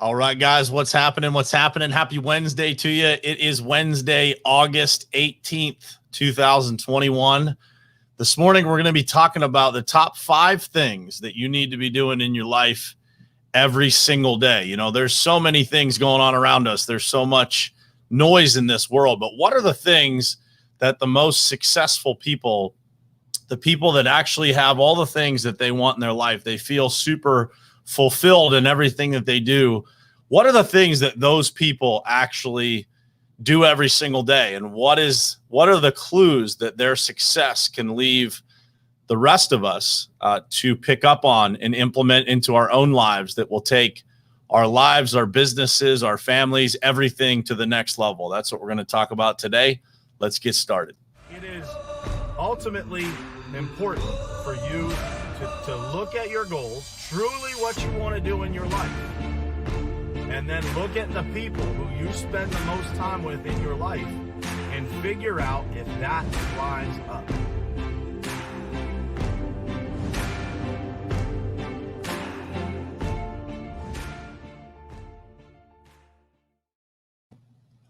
All right, guys, what's happening? What's happening? Happy Wednesday to you. It is Wednesday, August 18th, 2021. This morning, we're going to be talking about the top 5 things that you need to be doing in your life every single day. You know, there's so many things going on around us. There's so much noise in this world. But what are the things that the most successful people, the people that actually have all the things that they want in their life, they feel super fulfilled in everything that they do, what are the things that those people actually do every single day? And what are the clues that their success can leave the rest of us to pick up on and implement into our own lives that will take our lives, our businesses, our families, everything to the next level? That's what we're going to talk about today. Let's get started. It is ultimately important for you to look at your goals, truly what you want to do in your life, and then look at the people who you spend the most time with in your life and figure out if that lines up.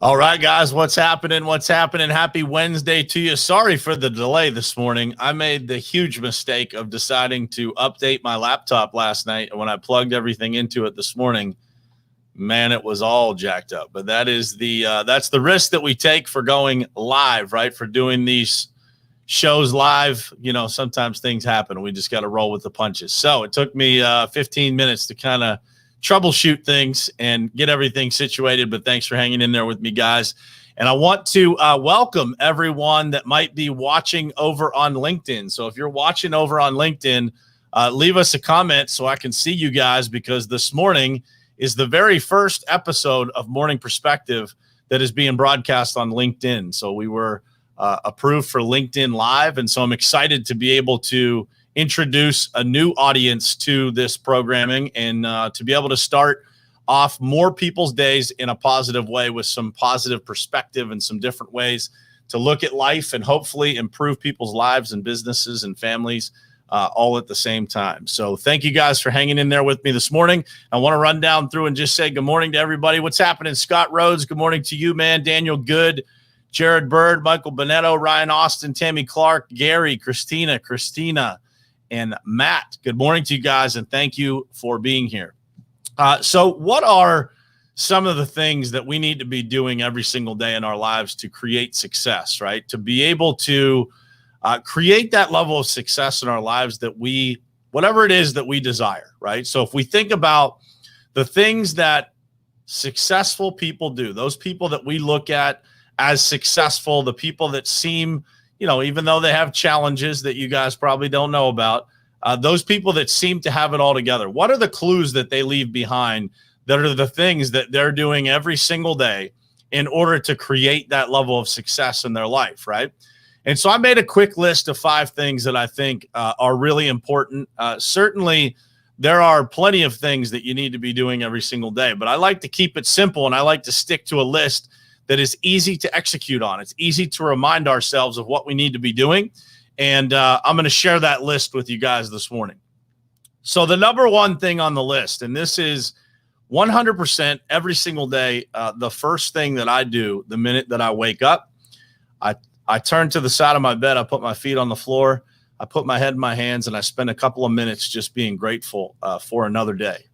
All right, guys, what's happening? What's happening? Happy Wednesday to you. Sorry for the delay this morning. I made the huge mistake of deciding to update my laptop last night. And when I plugged everything into it this morning, man, it was all jacked up. But that's the risk that we take for going live, right? For doing these shows live. You know, sometimes things happen. We just got to roll with the punches. So it took me 15 minutes to kind of troubleshoot things and get everything situated. But thanks for hanging in there with me, guys. And I want to welcome everyone that might be watching over on LinkedIn. So if you're watching over on LinkedIn, leave us a comment so I can see you guys, because this morning is the very first episode of Morning Perspective that is being broadcast on LinkedIn. So we were approved for LinkedIn Live. And so I'm excited to be able to introduce a new audience to this programming and to be able to start off more people's days in a positive way with some positive perspective and some different ways to look at life and hopefully improve people's lives and businesses and families all at the same time. So thank you guys for hanging in there with me this morning. I want to run down through and just say good morning to everybody. What's happening? Scott Rhodes, good morning to you, man. Daniel Good, Jared Bird, Michael Bonetto, Ryan Austin, Tammy Clark, Gary, Christina, and Matt. Good morning to you guys, and thank you for being here. So what are some of the things that we need to be doing every single day in our lives to create success, right? To be able to create that level of success in our lives that whatever it is that we desire, right? So if we think about the things that successful people do, those people that we look at as successful, the people that seem, even though they have challenges that you guys probably don't know about, those people that seem to have it all together, what are the clues that they leave behind that are the things that they're doing every single day in order to create that level of success in their life, right? And so I made a quick list of 5 things that I think are really important. Certainly, there are plenty of things that you need to be doing every single day, but I like to keep it simple, and I like to stick to a list that is easy to execute on. It's easy to remind ourselves of what we need to be doing. And I'm going to share that list with you guys this morning. So the number one thing on the list, and this is 100% every single day, the first thing that I do the minute that I wake up, I turn to the side of my bed, I put my feet on the floor, I put my head in my hands, and I spend a couple of minutes just being grateful for another day.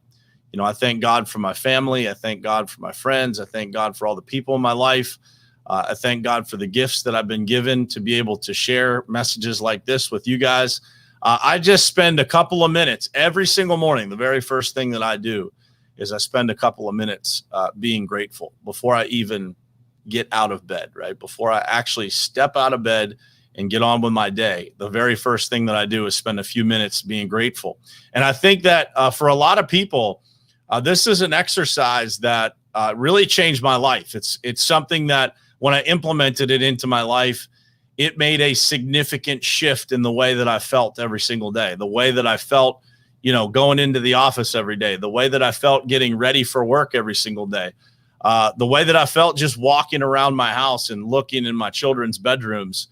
I thank God for my family. I thank God for my friends. I thank God for all the people in my life. I thank God for the gifts that I've been given to be able to share messages like this with you guys. I just spend a couple of minutes every single morning. The very first thing that I do is I spend a couple of minutes being grateful before I even get out of bed, right? Before I actually step out of bed and get on with my day, the very first thing that I do is spend a few minutes being grateful. And I think that for a lot of people, this is an exercise that really changed my life. It's something that when I implemented it into my life, it made a significant shift in the way that I felt every single day, the way that I felt, going into the office every day, the way that I felt getting ready for work every single day, the way that I felt just walking around my house and looking in my children's bedrooms.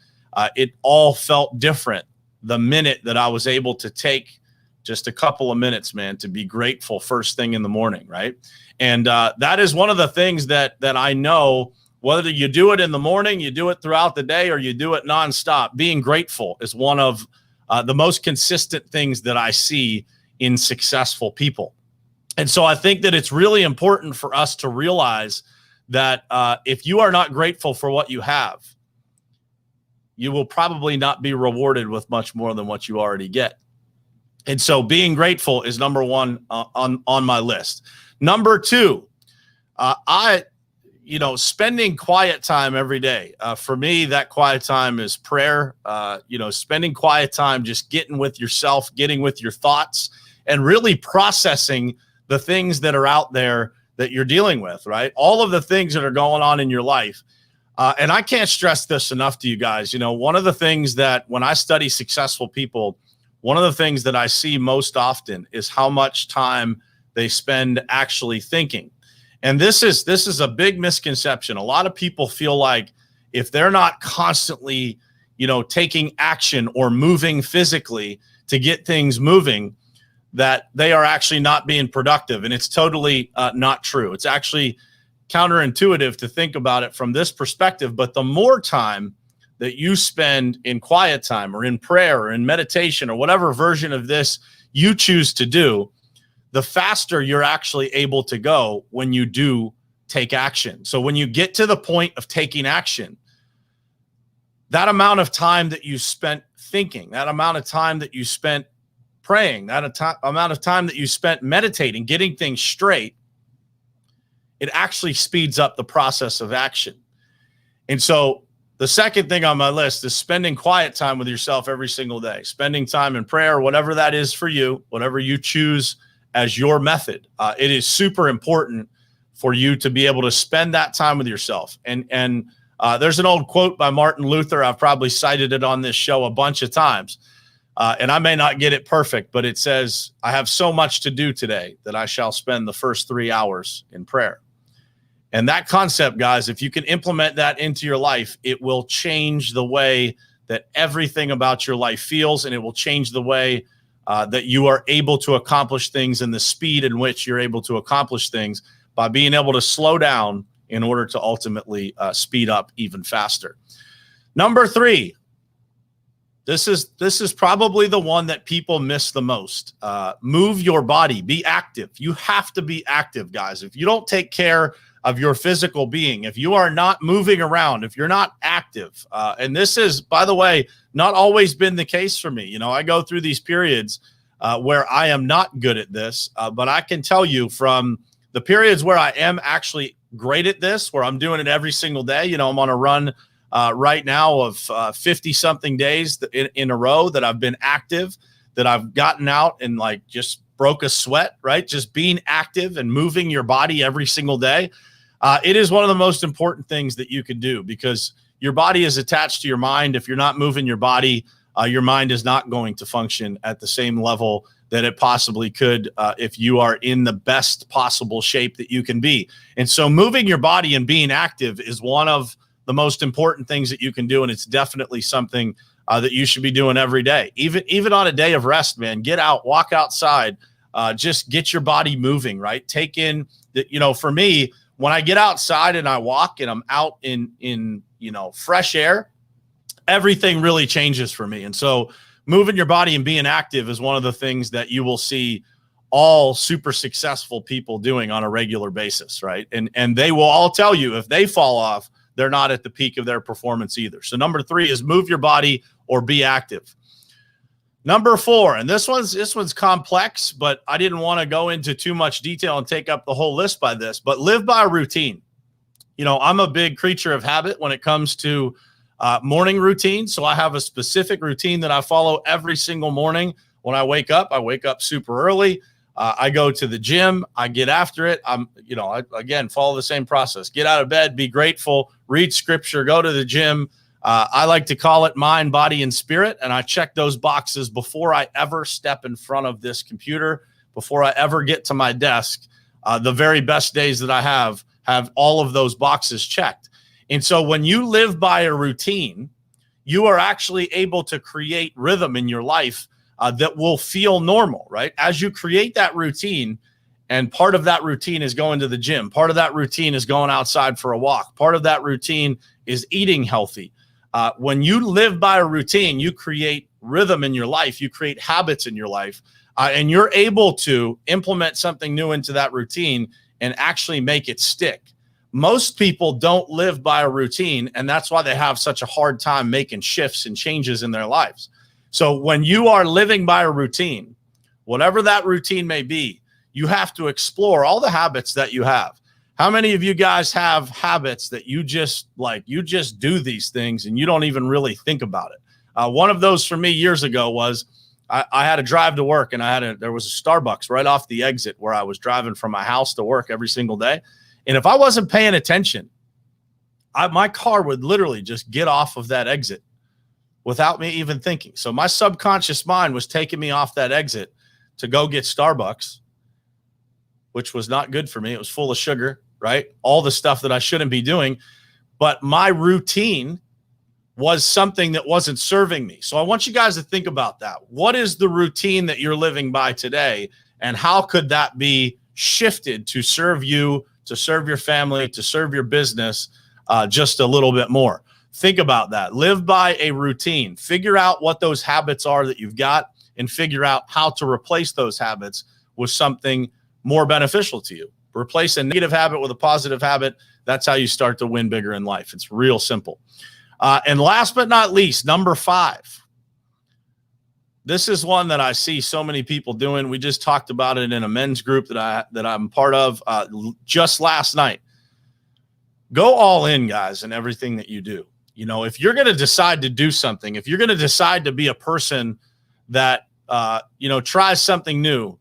It all felt different the minute that I was able to take just a couple of minutes, man, to be grateful first thing in the morning, right? And that is one of the things that I know, whether you do it in the morning, you do it throughout the day, or you do it nonstop, being grateful is one of the most consistent things that I see in successful people. And so I think that it's really important for us to realize that if you are not grateful for what you have, you will probably not be rewarded with much more than what you already get. And so being grateful is number one on my list. Number two, spending quiet time every day. For me, that quiet time is prayer. Spending quiet time, just getting with yourself, getting with your thoughts, and really processing the things that are out there that you're dealing with, right? All of the things that are going on in your life. And I can't stress this enough to you guys. One of the things that when I study successful people, one of the things that I see most often is how much time they spend actually thinking. And this is a big misconception. A lot of people feel like if they're not constantly, taking action or moving physically to get things moving, that they are actually not being productive. And it's totally not true. It's actually counterintuitive to think about it from this perspective. But the more time that you spend in quiet time or in prayer or in meditation or whatever version of this you choose to do, the faster you're actually able to go when you do take action. So when you get to the point of taking action, that amount of time that you spent thinking, that amount of time that you spent praying, that amount of time that you spent meditating, getting things straight, it actually speeds up the process of action. And so the second thing on my list is spending quiet time with yourself every single day, spending time in prayer, whatever that is for you, whatever you choose as your method. It is super important for you to be able to spend that time with yourself. And there's an old quote by Martin Luther. I've probably cited it on this show a bunch of times. And I may not get it perfect, but it says, I have so much to do today that I shall spend the first 3 hours in prayer. And that concept, guys, if you can implement that into your life, it will change the way that everything about your life feels, and it will change the way that you are able to accomplish things and the speed in which you're able to accomplish things by being able to slow down in order to ultimately speed up even faster. Number three, this is probably the one that people miss the most. Move your body, be active. You have to be active, guys. If you don't take care of your physical being, if you are not moving around, if you're not active, and this is, by the way, not always been the case for me. I go through these periods where I am not good at this, but I can tell you from the periods where I am actually great at this, where I'm doing it every single day. I'm on a run right now of 50-something days in a row that I've been active, that I've gotten out and just broke a sweat, right? Just being active and moving your body every single day. It is one of the most important things that you can do, because your body is attached to your mind. If you're not moving your body, your mind is not going to function at the same level that it possibly could if you are in the best possible shape that you can be. And so moving your body and being active is one of the most important things that you can do. And it's definitely something that you should be doing every day. Even on a day of rest, man, get out, walk outside, just get your body moving, right? Take in that, for me, when I get outside and I walk and I'm out in fresh air, everything really changes for me. And so moving your body and being active is one of the things that you will see all super successful people doing on a regular basis, right? And they will all tell you if they fall off, they're not at the peak of their performance either. So number three is move your body or be active. Number four, and this one's complex, but I didn't want to go into too much detail and take up the whole list by this, but live by a routine. I'm a big creature of habit when it comes to morning routine. So I have a specific routine that I follow every single morning. When I wake up super early. I go to the gym. I get after it. I again, follow the same process. Get out of bed, be grateful, read scripture, go to the gym. I like to call it mind, body, and spirit. And I check those boxes before I ever step in front of this computer, before I ever get to my desk. The very best days that I have all of those boxes checked. And so when you live by a routine, you are actually able to create rhythm in your life that will feel normal, right? As you create that routine, and part of that routine is going to the gym. Part of that routine is going outside for a walk. Part of that routine is eating healthy. When you live by a routine, you create rhythm in your life. You create habits in your life, and you're able to implement something new into that routine and actually make it stick. Most people don't live by a routine, and that's why they have such a hard time making shifts and changes in their lives. So when you are living by a routine, whatever that routine may be, you have to explore all the habits that you have. How many of you guys have habits that you just do these things and you don't even really think about it? One of those for me years ago was I had to drive to work, and there was a Starbucks right off the exit where I was driving from my house to work every single day. And if I wasn't paying attention, my car would literally just get off of that exit without me even thinking. So my subconscious mind was taking me off that exit to go get Starbucks, which was not good for me. It was full of sugar, right? All the stuff that I shouldn't be doing. But my routine was something that wasn't serving me. So I want you guys to think about that. What is the routine that you're living by today? And how could that be shifted to serve you, to serve your family, to serve your business just a little bit more? Think about that. Live by a routine. Figure out what those habits are that you've got, and figure out how to replace those habits with something more beneficial to you. Replace a negative habit with a positive habit. That's how you start to win bigger in life. It's real simple. And last but not least, number 5. This is one that I see so many people doing. We just talked about it in a men's group that I'm part of just last night. Go all in, guys, in everything that you do. You know, if you're going to decide to do something, if you're going to decide to be a person that tries something new,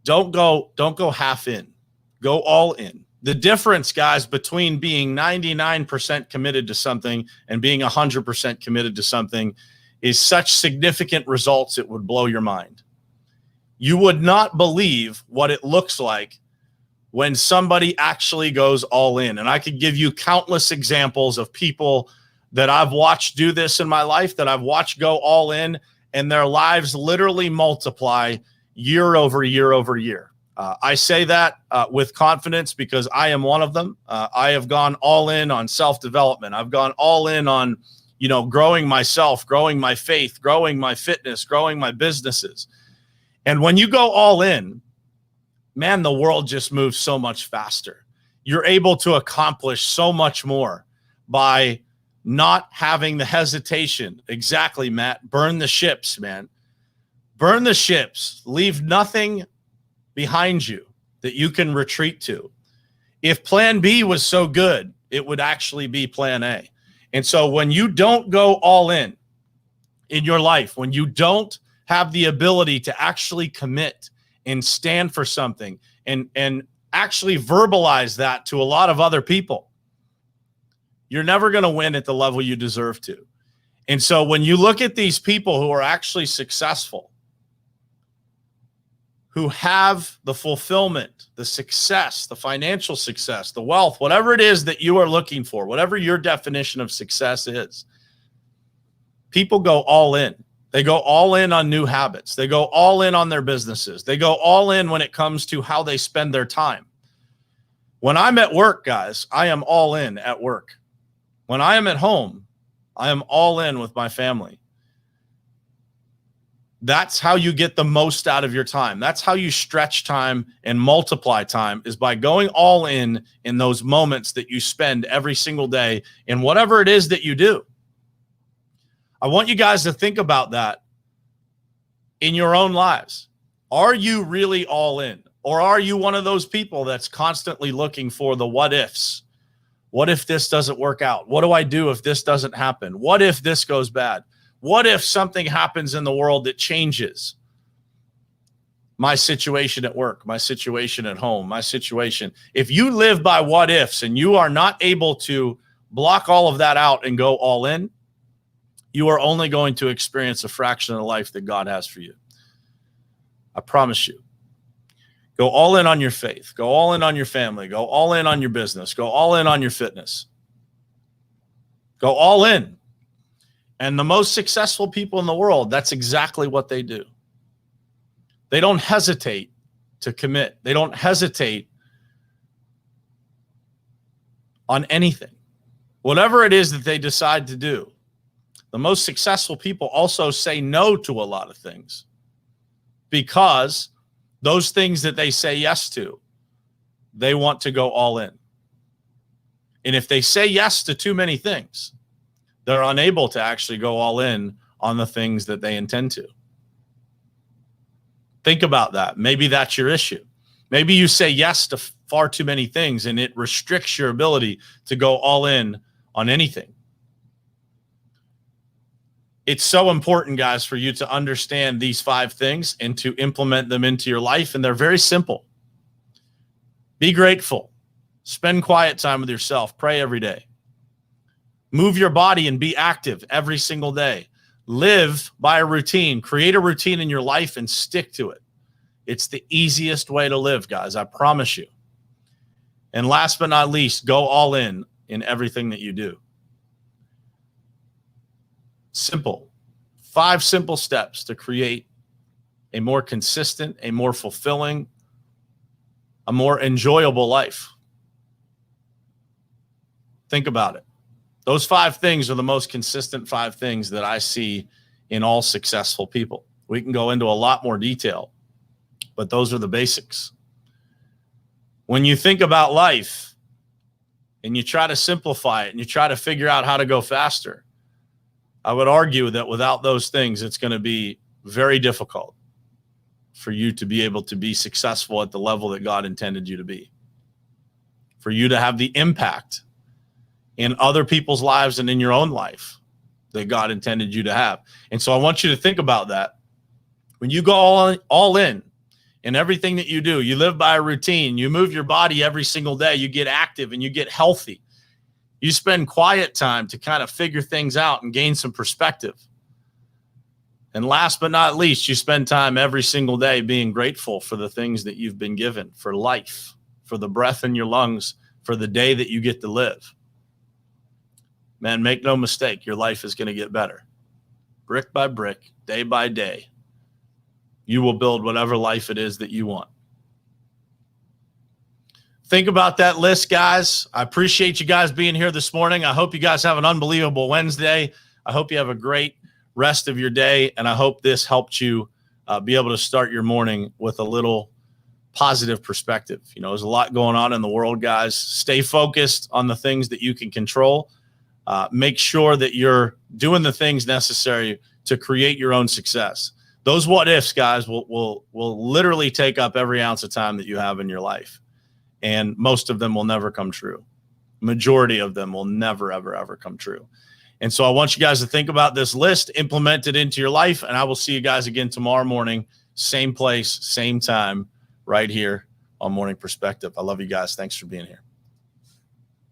don't go half in. Go all in. The difference, guys, between being 99% committed to something and being 100% committed to something is such significant results it would blow your mind. You would not believe what it looks like when somebody actually goes all in. And I could give you countless examples of people that I've watched do this in my life, that I've watched go all in, and their lives literally multiply year over year over year. I say that with confidence because I am one of them. I have gone all in on self-development. I've gone all in on, growing myself, growing my faith, growing my fitness, growing my businesses. And when you go all in, man, the world just moves so much faster. You're able to accomplish so much more by not having the hesitation. Exactly, Matt. Burn the ships, man. Burn the ships. Leave nothing behind you that you can retreat to. If plan B was so good, it would actually be plan A. And so when you don't go all in your life, when you don't have the ability to actually commit and stand for something and actually verbalize that to a lot of other people, you're never going to win at the level you deserve to. And so when you look at these people who are actually successful, who have the fulfillment, the success, the financial success, the wealth, whatever it is that you are looking for, whatever your definition of success is, people go all in. They go all in on new habits. They go all in on their businesses. They go all in when it comes to how they spend their time. When I'm at work, guys, I am all in at work. When I am at home, I am all in with my family. That's how you get the most out of your time. That's how you stretch time and multiply time, is by going all in those moments that you spend every single day in whatever it is that you do. I want you guys to think about that in your own lives. Are you really all in? Or are you one of those people that's constantly looking for the what ifs? What if this doesn't work out? What do I do if this doesn't happen? What if this goes bad? What if something happens in the world that changes my situation at work, my situation at home, my situation? If you live by what ifs and you are not able to block all of that out and go all in, you are only going to experience a fraction of the life that God has for you. I promise you. Go all in on your faith. Go all in on your family. Go all in on your business. Go all in on your fitness. Go all in. And the most successful people in the world, that's exactly what they do. They don't hesitate to commit. They don't hesitate on anything. Whatever it is that they decide to do, the most successful people also say no to a lot of things, because those things that they say yes to, they want to go all in. And if they say yes to too many things, they're unable to actually go all in on the things that they intend to. Think about that. Maybe that's your issue. Maybe you say yes to far too many things and it restricts your ability to go all in on anything. It's so important, guys, for you to understand these 5 things and to implement them into your life. And they're very simple. Be grateful. Spend quiet time with yourself. Pray every day. Move your body and be active every single day. Live by a routine. Create a routine in your life and stick to it. It's the easiest way to live, guys. I promise you. And last but not least, go all in everything that you do. Simple. 5 simple steps to create a more consistent, a more fulfilling, a more enjoyable life. Think about it. Those 5 things are the most consistent 5 things that I see in all successful people. We can go into a lot more detail, but those are the basics. When you think about life and you try to simplify it and you try to figure out how to go faster, I would argue that without those things, it's going to be very difficult for you to be able to be successful at the level that God intended you to be, for you to have the impact in other people's lives and in your own life that God intended you to have. And so I want you to think about that. When you go all in everything that you do, you live by a routine, you move your body every single day, you get active and you get healthy. You spend quiet time to kind of figure things out and gain some perspective. And last but not least, you spend time every single day being grateful for the things that you've been given, for life, for the breath in your lungs, for the day that you get to live. Man, make no mistake, your life is going to get better. Brick by brick, day by day, you will build whatever life it is that you want. Think about that list, guys. I appreciate you guys being here this morning. I hope you guys have an unbelievable Wednesday. I hope you have a great rest of your day, and I hope this helped you be able to start your morning with a little positive perspective. You know, there's a lot going on in the world, guys. Stay focused on the things that you can control. Make sure that you're doing the things necessary to create your own success. Those what ifs, guys, will literally take up every ounce of time that you have in your life. And most of them will never come true. Majority of them will never, ever, ever come true. And so I want you guys to think about this list, implement it into your life, and I will see you guys again tomorrow morning, same place, same time, right here on Morning Perspective. I love you guys. Thanks for being here.